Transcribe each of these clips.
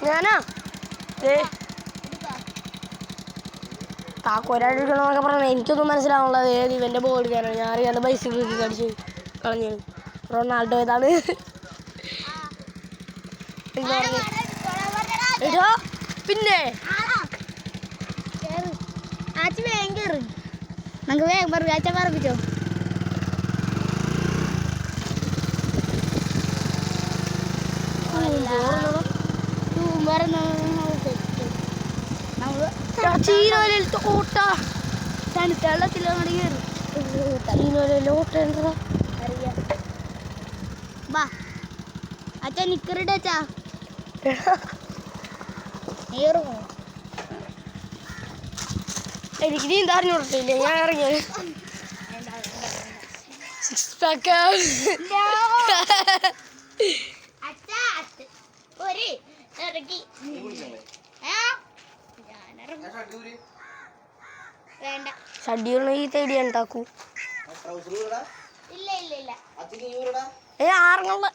ഞാനാ താക്കോരാടിക്കണമെന്നൊക്കെ പറഞ്ഞാൽ എനിക്കൊന്നും മനസ്സിലാവുള്ളത് ഏത് ഇവൻ്റെ ബോൾ എടുക്കാനാണ്. ഞാൻ അറിയാതെ ബൈസിക്കിൾ കടിച്ച് കളഞ്ഞു. റൊണാൾഡോ ഏതാണ് എടോ പിന്നെ നമുക്ക് വേഗം പറപ്പിച്ചോ പറപ്പിച്ചോ. അച്ഛാ നിക്കറിട്ടാ എനിക്ക് നീ എന്താ അറിഞ്ഞോട്ടില്ല. ഞാൻ ഇറങ്ങിയത് സിക്സ് പാക്ക് ഷഡ്യൂൾ ഈ തേടി ഉണ്ടാക്കൂ. ആറങ്ങള്ള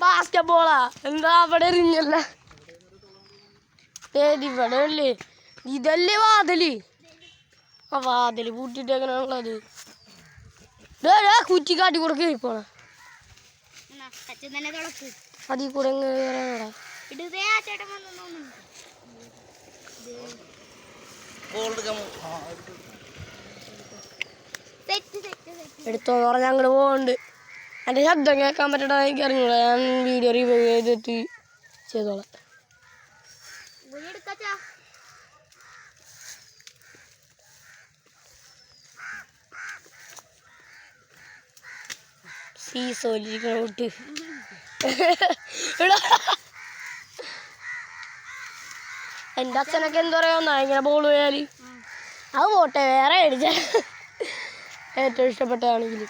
ബാസ്കറ്റ്ബോളാ എന്താ അവിടെ എറിഞ്ഞല്ല. ഇവിടെ അല്ലേ ഇതല്ലേ വാതില്. ആ വാതില് പൂട്ടിട്ട് എങ്ങനെയാണുള്ളത്. കുറ്റി കാട്ടി കൂടെ കയറിപ്പോണ അതിൽ കൂടെ എങ്ങനെ കയറാനാടാ. എടുത്തോന്ന് പറഞ്ഞാൽ അങ്ങോട്ട് പോകുന്നുണ്ട്. എൻ്റെ ശബ്ദം കേൾക്കാൻ പറ്റണ എനിക്ക് അറിഞ്ഞൂടാ. ഞാൻ വീഡിയോ റിവ്യൂ ചെയ്തിട്ട് ചെയ്തോളാം. സീസോലിരിക്കണോട്ട് എൻ്റെ അച്ഛനൊക്കെ എന്താ പറയാ ഇങ്ങനെ ബോൾ പോയാല് അത് പോട്ടെ വേറെ അടിച്ച ഏറ്റവും ഇഷ്ടപ്പെട്ടതാണെങ്കിൽ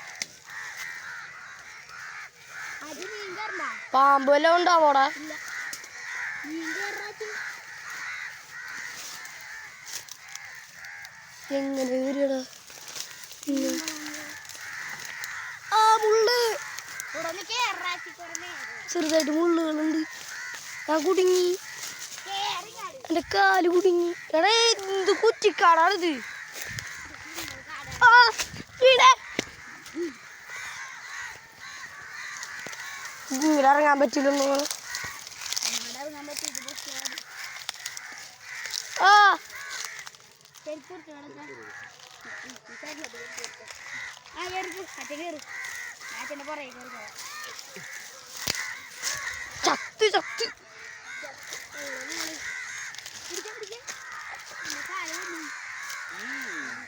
പാമ്പ് വല്ലതും ഉണ്ടാവോടാ. എങ്ങനെ കയറിയടാ. ആ മുള്ള് ചെറുതായിട്ട് മുള്ളുകളുണ്ട്. ഞാൻ കുടുങ്ങി. എൻ്റെ കാല് കുടുങ്ങി. എടാ എന്ത് കുറ്റിക്കാടാണിത്. ഇങ്ങനെ ഇറങ്ങാൻ പറ്റില്ലെന്ന് ആ ചത്ത് ചത്ത്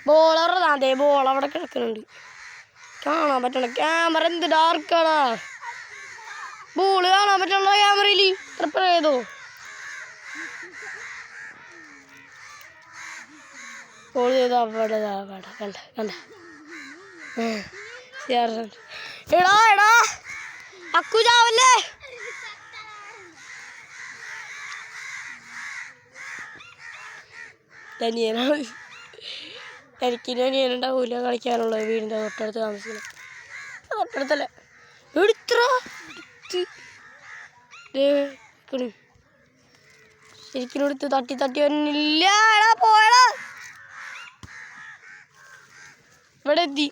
ബോളറതാതെ ബോൾ അവിടെ കിടക്കുന്നുണ്ട്. കാണാൻ പറ്റണ ക്യാമറ എന്ത് ഡാർക്കാടാ. ബോള് കാണാൻ പറ്റുള്ള ക്യാമറയിൽ പ്രിപ്പയർ ചെയ്തോ. ബോൾ ചെയ്തോ അവിടെ കണ്ട കണ്ട. എടാ എടാ അക്കു ചാവല്ലേ. അനിയനാണ്. എനിക്കിനി അനിയനുണ്ടാവൂല കളിക്കാനുള്ളത്. വീടിൻ്റെ തൊട്ടടുത്ത് താമസിക്കണം. തൊട്ടടുത്തല്ലേ എടുത്ര ശരിക്കും എടുത്ത് തട്ടി തട്ടി വന്നില്ല. എടാ പോയടാ. ഇവിടെ എത്തി.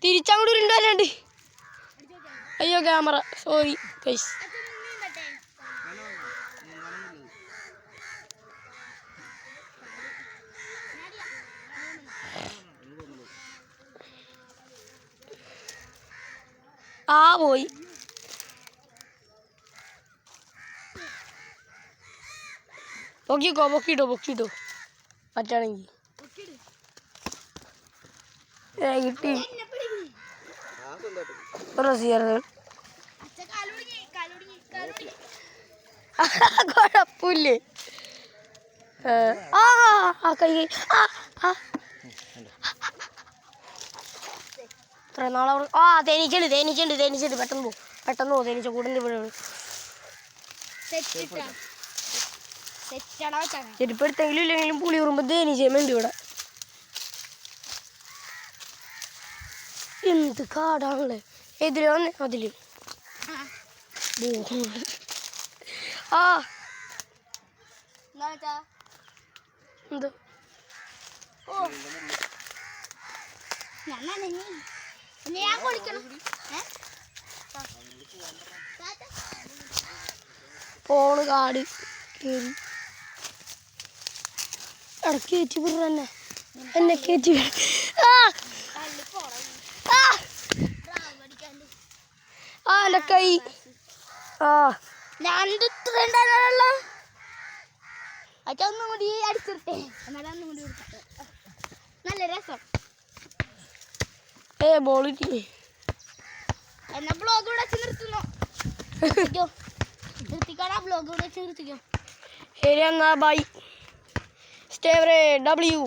തിരിച്ചങ്ങോട്ട് ഉരുണ്ടല്ലാണ്ട്. അയ്യോ ക്യാമറ സോറി ഗയ്സ്. ആ പോയി. പൊക്കിട്ടോ പറ്റാണെങ്കിൽ കിട്ടി. കുഴപ്പമില്ലേ. ആ കൈ എത്ര നാളെ ആ തേനീച്ചുണ്ട് പെട്ടെന്ന് പോ തേനീച്ച കൂടിൻ്റെ ഇവിടെ ചെരുപ്പ് എടുത്തെങ്കിലും ഇല്ലെങ്കിലും പുളി ഉറുമ്പ് തേനീച്ചയുമുണ്ട് ഇവിടെ. എന്ത് കാടാണല്ലേ. എതിരെ വന്ന് അതില് ആ എന്ത് പോണ് കാട് കയറി ഇടക്ക് കയറ്റി വിട എന്നെ കയറ്റി ആ എൻ്റെ കൈ ആ ഞാനിത് ഒന്നും കൂടി അടിച്ചിട്ടേ എന്നാലും ഒന്നും കൂടി കൊടുത്തിട്ട് നല്ല രസം. ബോൾ കിട്ടി. എന്നാ ബ്ലോഗ് ഇവിടെ വെച്ച് നിർത്തുന്നു. നിർത്തിക്കോടാ ബ്ലോഗ് ഇവിടെ വെച്ച് നിർത്തിക്കോ. ശരി എന്നാ ബൈ. Stay W